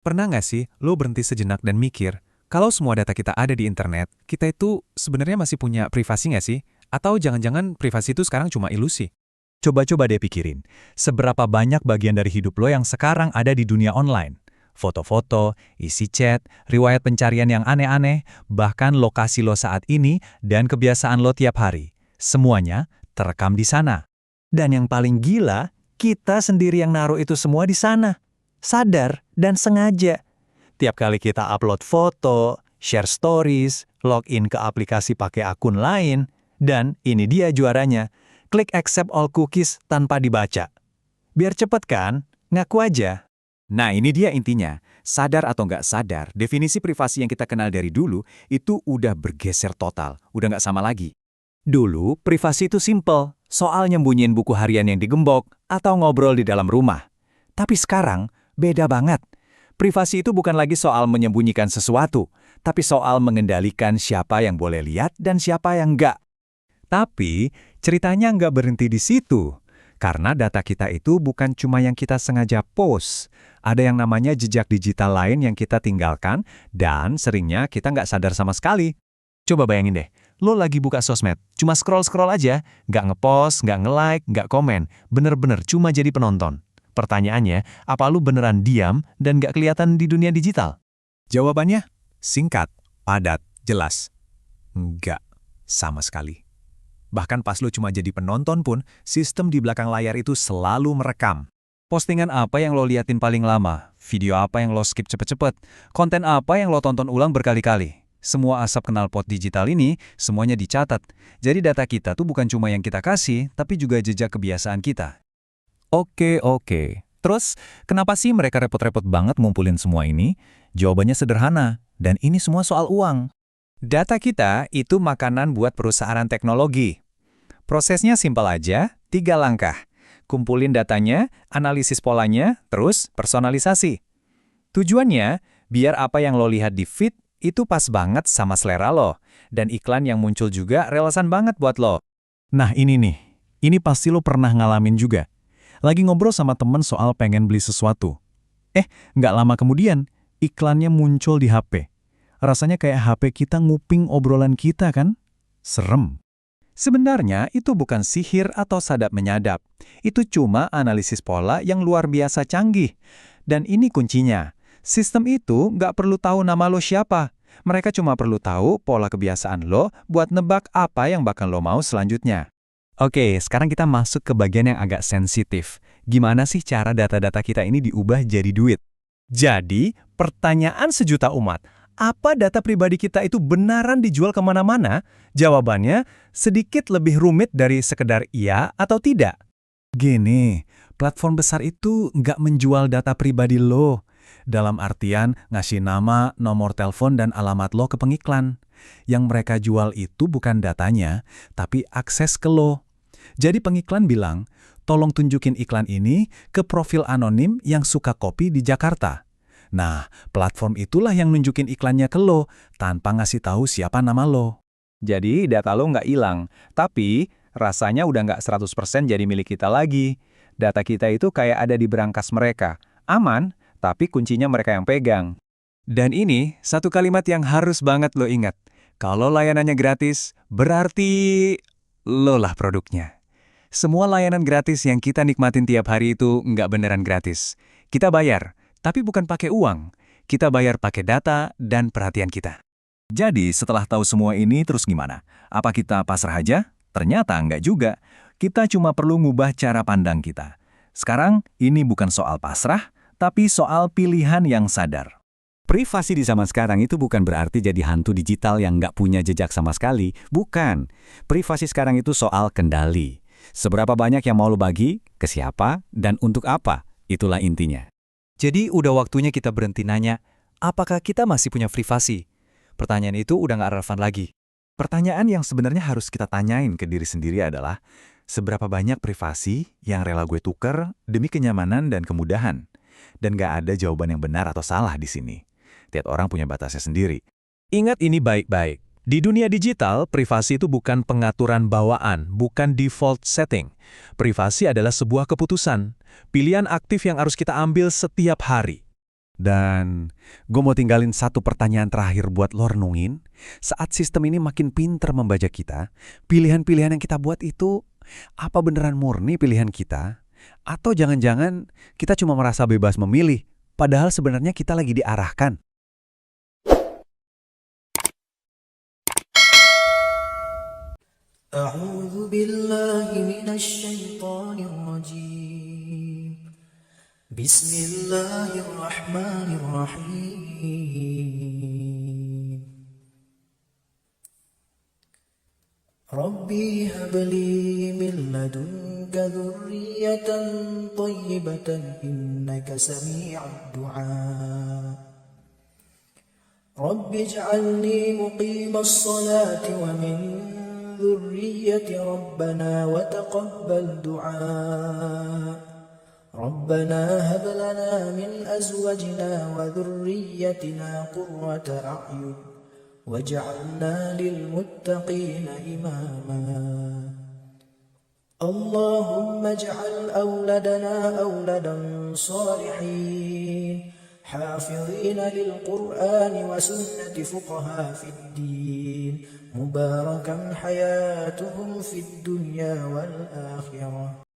Pernah nggak sih lo berhenti sejenak dan mikir, kalau semua data kita ada di internet, kita itu sebenarnya masih punya privasi nggak sih? Atau jangan-jangan privasi itu sekarang cuma ilusi? Coba-coba deh pikirin, seberapa banyak bagian dari hidup lo yang sekarang ada di dunia online? Foto-foto, isi chat, riwayat pencarian yang aneh-aneh, bahkan lokasi lo saat ini dan kebiasaan lo tiap hari. Semuanya terekam di sana. Dan yang paling gila, kita sendiri yang naruh itu semua di sana. Sadar dan sengaja. Tiap kali kita upload foto, share stories, login ke aplikasi pakai akun lain, dan ini dia juaranya, klik accept all cookies tanpa dibaca. Biar cepet kan? Ngaku aja. Nah, ini dia intinya. Sadar atau nggak sadar, definisi privasi yang kita kenal dari dulu itu udah bergeser total, udah nggak sama lagi. Dulu, privasi itu simple, soal nyembunyiin buku harian yang digembok atau ngobrol di dalam rumah. Tapi sekarang, beda banget. Privasi itu bukan lagi soal menyembunyikan sesuatu, tapi soal mengendalikan siapa yang boleh lihat dan siapa yang nggak. Tapi, ceritanya nggak berhenti di situ. Karena data kita itu bukan cuma yang kita sengaja post. Ada yang namanya jejak digital lain yang kita tinggalkan, dan seringnya kita nggak sadar sama sekali. Coba bayangin deh, lo lagi buka sosmed, cuma scroll-scroll aja, nggak ngepost, nggak nge-like, nggak komen, bener-bener cuma jadi penonton. Pertanyaannya, apa lo beneran diam dan nggak kelihatan di dunia digital? Jawabannya singkat, padat, jelas. Enggak, sama sekali. Bahkan pas lo cuma jadi penonton pun, sistem di belakang layar itu selalu merekam. Postingan apa yang lo liatin paling lama? Video apa yang lo skip cepet-cepet? Konten apa yang lo tonton ulang berkali-kali? Semua asap knalpot digital ini, semuanya dicatat. Jadi data kita tuh bukan cuma yang kita kasih, tapi juga jejak kebiasaan kita. Oke. Terus, kenapa sih mereka repot-repot banget ngumpulin semua ini? Jawabannya sederhana, dan ini semua soal uang. Data kita itu makanan buat perusahaan teknologi. Prosesnya simpel aja, 3 langkah. Kumpulin datanya, analisis polanya, terus personalisasi. Tujuannya, biar apa yang lo lihat di feed itu pas banget sama selera lo. Dan iklan yang muncul juga relevan banget buat lo. Nah ini nih, ini pasti lo pernah ngalamin juga. Lagi ngobrol sama temen soal pengen beli sesuatu. Nggak lama kemudian, iklannya muncul di HP. Rasanya kayak HP kita nguping obrolan kita kan? Serem. Sebenarnya itu bukan sihir atau sadap menyadap. Itu cuma analisis pola yang luar biasa canggih. Dan ini kuncinya. Sistem itu nggak perlu tahu nama lo siapa. Mereka cuma perlu tahu pola kebiasaan lo buat nebak apa yang bakal lo mau selanjutnya. Oke, sekarang kita masuk ke bagian yang agak sensitif. Gimana sih cara data-data kita ini diubah jadi duit? Jadi, pertanyaan sejuta umat. Apa data pribadi kita itu benaran dijual kemana-mana? Jawabannya sedikit lebih rumit dari sekedar iya atau tidak. Gini, platform besar itu nggak menjual data pribadi lo. Dalam artian ngasih nama, nomor telepon, dan alamat lo ke pengiklan. Yang mereka jual itu bukan datanya, tapi akses ke lo. Jadi pengiklan bilang, tolong tunjukin iklan ini ke profil anonim yang suka kopi di Jakarta. Nah, platform itulah yang nunjukin iklannya ke lo, tanpa ngasih tahu siapa nama lo. Jadi data lo nggak hilang, tapi rasanya udah nggak 100% jadi milik kita lagi. Data kita itu kayak ada di berangkas mereka. Aman, tapi kuncinya mereka yang pegang. Dan ini satu kalimat yang harus banget lo ingat. Kalau layanannya gratis, berarti lo lah produknya. Semua layanan gratis yang kita nikmatin tiap hari itu nggak beneran gratis. Kita bayar. Tapi bukan pakai uang, kita bayar pakai data dan perhatian kita. Jadi setelah tahu semua ini terus gimana? Apa kita pasrah aja? Ternyata enggak juga. Kita cuma perlu ngubah cara pandang kita. Sekarang ini bukan soal pasrah, tapi soal pilihan yang sadar. Privasi di zaman sekarang itu bukan berarti jadi hantu digital yang nggak punya jejak sama sekali. Bukan. Privasi sekarang itu soal kendali. Seberapa banyak yang mau lo bagi, ke siapa, dan untuk apa, itulah intinya. Jadi udah waktunya kita berhenti nanya, apakah kita masih punya privasi? Pertanyaan itu udah nggak relevan lagi. Pertanyaan yang sebenarnya harus kita tanyain ke diri sendiri adalah, seberapa banyak privasi yang rela gue tuker demi kenyamanan dan kemudahan? Dan nggak ada jawaban yang benar atau salah di sini. Tiap orang punya batasnya sendiri. Ingat ini baik-baik. Di dunia digital, privasi itu bukan pengaturan bawaan, bukan default setting. Privasi adalah sebuah keputusan, pilihan aktif yang harus kita ambil setiap hari. Dan gue mau tinggalin satu pertanyaan terakhir buat lo renungin. Saat sistem ini makin pinter membaca kita, pilihan-pilihan yang kita buat itu apa beneran murni pilihan kita? Atau jangan-jangan kita cuma merasa bebas memilih, padahal sebenarnya kita lagi diarahkan? أعوذ بالله من الشيطان الرجيم بسم الله الرحمن الرحيم ربي هب لي من لدنك ذرية طيبة إنك سميع الدعاء رب اجعلني مقيم الصلاة ومن ذرية ربنا وتقبل دعاء ربنا هب لنا من أزواجنا وذريتنا قرة أعين واجعلنا للمتقين إماما اللهم اجعل أولادنا أولادا صالحين حافظين للقرآن وسنة فقهاء في الدين مباركا حياتهم في الدنيا والآخرة